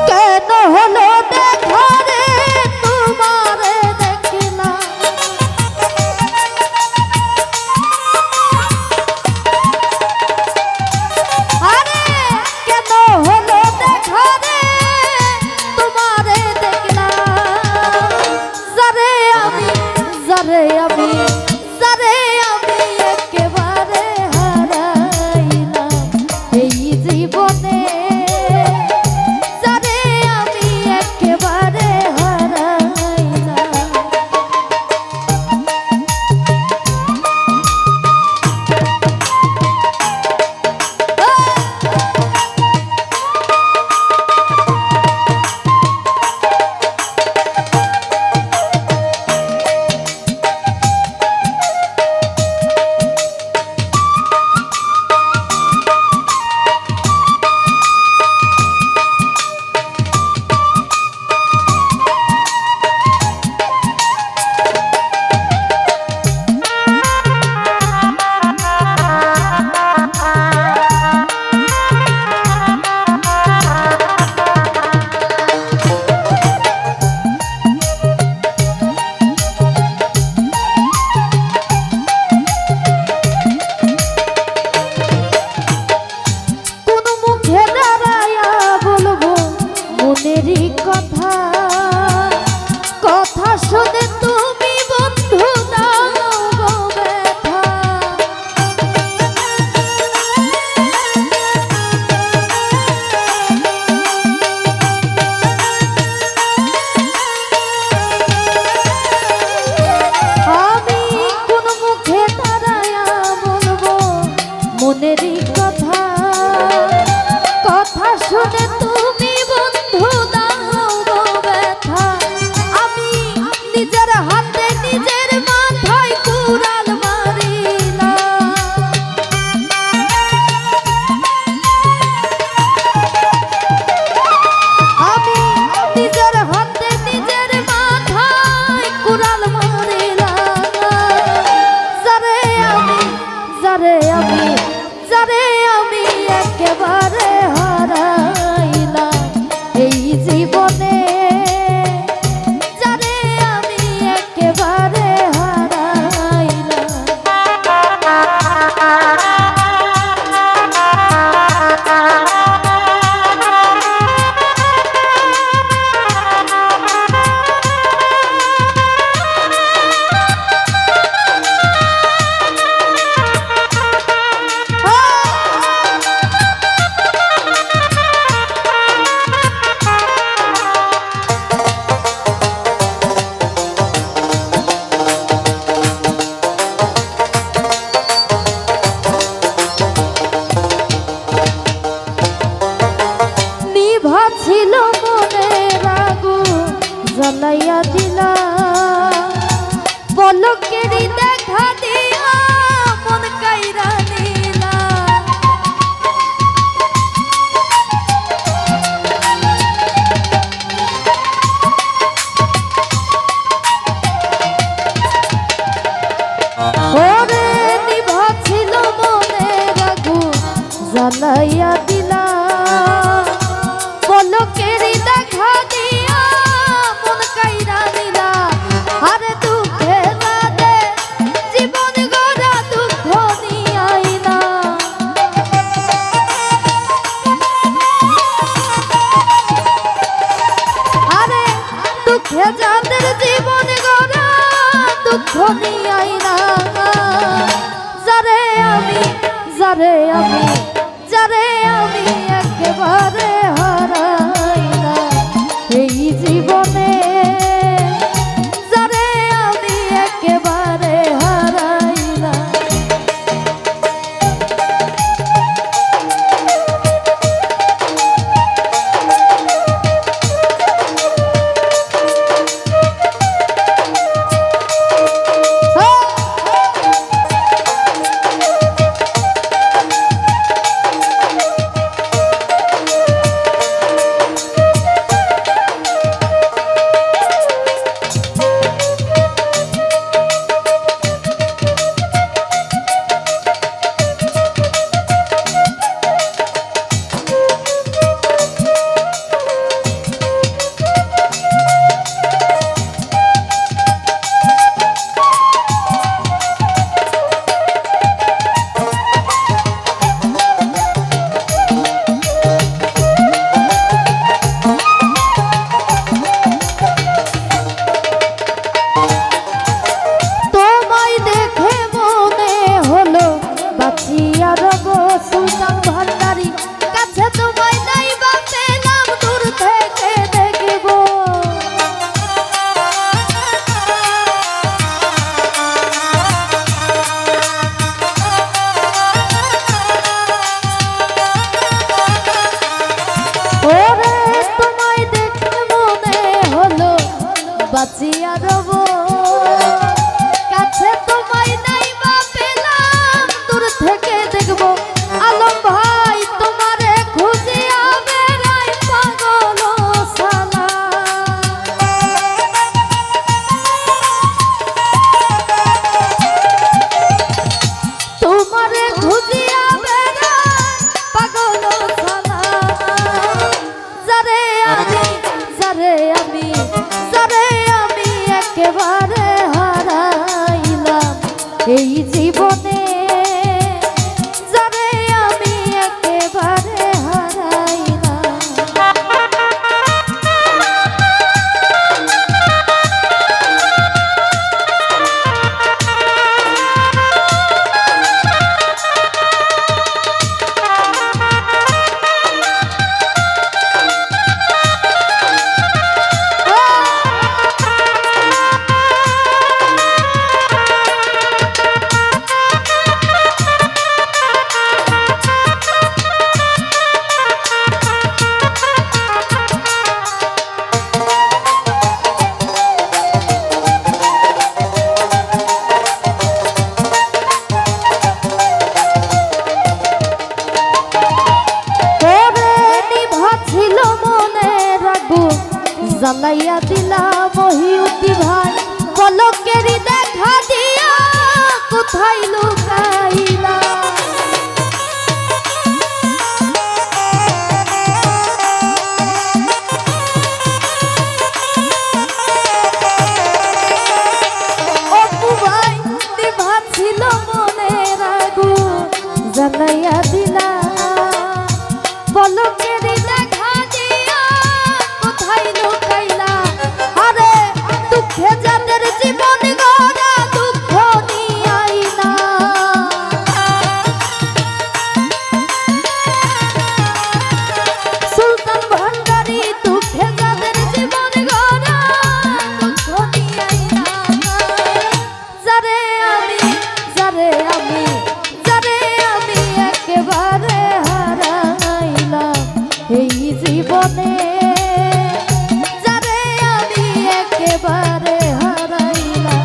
কেন হলো দেখা রে তোমারে দেখলাম, আরে কেন হলো দেখা রে তোমারে দেখলাম, যারে আমি যারে আমি যারে আমি একেবারে হারাইলাম এই জীবনে, যারে আমি একেবারে হারাইলাম। মনেরই কথা কথা শুনে তুমি বন্ধু দাও গো ব্যথা, আমি কোন মুখে দাঁড়ায়া বলবো মনেরই কথা কথা শুনে তুমি বন্ধু দাও গো ব্যথা, আমি নিজের হাতে নিজের মাথায় কুড়াল মারিলাম, আমি নিজের হাতে নিজের মাথায় কুড়াল মারিলাম, যারে আমি যারে আমি যারে আমি একেবারে হারাইলাম এই জীবনে, যারে আমি একেবারে হারাইলাম। ছিল মনের আগুন জ্বালাইয়া দিলা, পলকেরই দেখা দিয়া মন কাইরা নিলা, ওরে নিভা ছিল মনের আগুন জ্বালাইয়া দিলা, পলকেরই দেখা দিয়া মন কাইরা নিলা, আরে দুঃখে রাতে জীবন গড়া দুঃখ নিয়াইলা, আরে দুঃখে যাদের জীবন গড়া দুঃখ নিয়াইলা, যারে আমি যারে আমি যারে আমি একেবারে হারাইলাম এই জীবনে, যারে আমি একেবারে হারাইলাম। বাঁচিয়া রব কাছে তোমায় নাই বা পেলাম দূর থেকে দেখব আলম ভাই তোমারে খুঁজিয়া বেড়াই পাগল সালা তোমারে খুঁজিয়া বেড়াই পাগল সালা যারে আমি একেবারে হারাইলাম এই জীবনে যারে আমি একেবারে হারাইলাম জ্বালাইয়া দিলা মহিউদ্দি ভাই পলকেরই দেখা দিয়া কোথায় লুকাইলা অপু ভাই দিভা ছিল মনের আগুন জ্বালাইয়া দিলা পলকেরই দেখা দিয়া কোথায় লুকাইলা আরে দুঃখে যাদের জীবন গড়া দুঃখ নিয়াই না সুলতান ভান্ডারী দুঃখে যাদের জীবন গড়া দুঃখ নিয়াই না যারে আমি একেবারে হারাইলাম এই জীবনে যারে আমি একেবারে হারাইলাম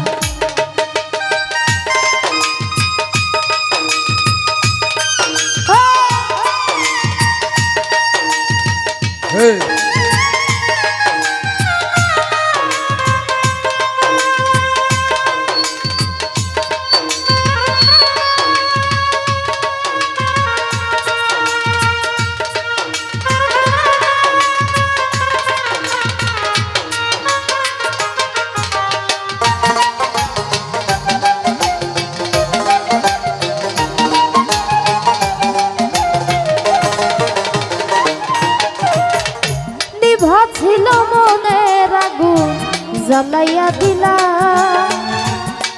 ছিল মনের আগুন জ্বালাইয়া দিলা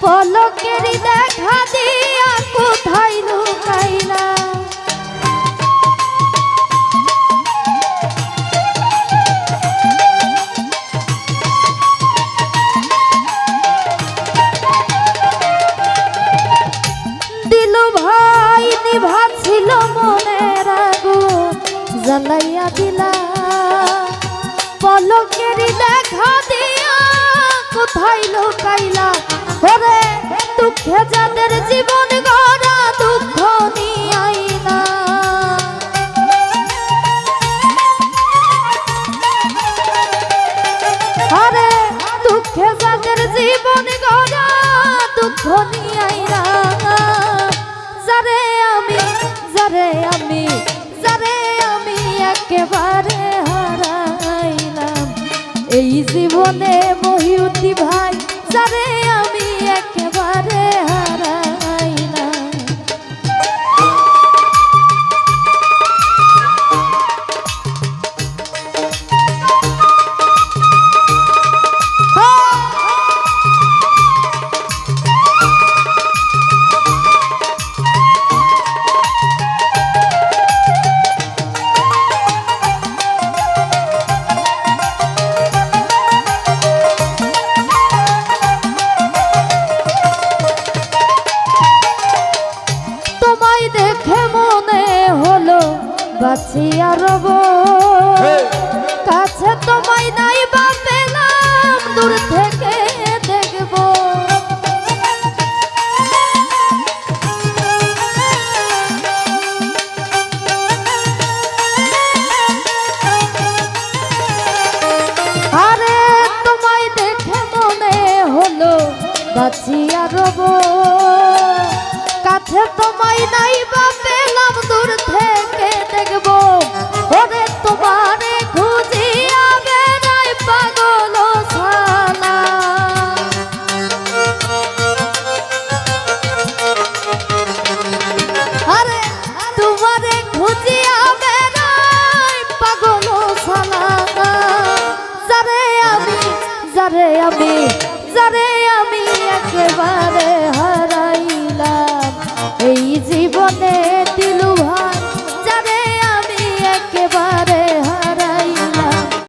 পলকেরই দেখা দিয়া কোথায় লুকাইলা দিলু ভাই নিভা ছিল মনের আগুন জ্বালাইয়া দিলা পলকেরই দেখা দিয়া কোথায় লুকাইলা ওরে দুঃখে যাদের জীবন গড়া দুঃখ নিয়াই না আরে দুঃখে যাদের জীবন গড়া দুঃখ নিয়াই না যারে আমি একেবারে হারাইলাম এই জীবনে মহিউদ্দি ভাই যারে আমি একেবারে হারাইলাম বাঁচিয়া রব কাছে তোমায় নাই বা পেলাম দূর থেকে দেখবো। আরে তোমায় দেখে মনে হলো বাঁচিয়া রব, কাছে তোমায় নাই বা পেলাম দূর থেকে দেখবো। ওরে তোমারে খুঁজিয়া বেড়াই পাগল সালা। আরে তোমারে খুঁজিয়া বেড়াই পাগল সালা। যারে আমি একেবারে হারাইলাম, এই জীবনে দিলু ভাই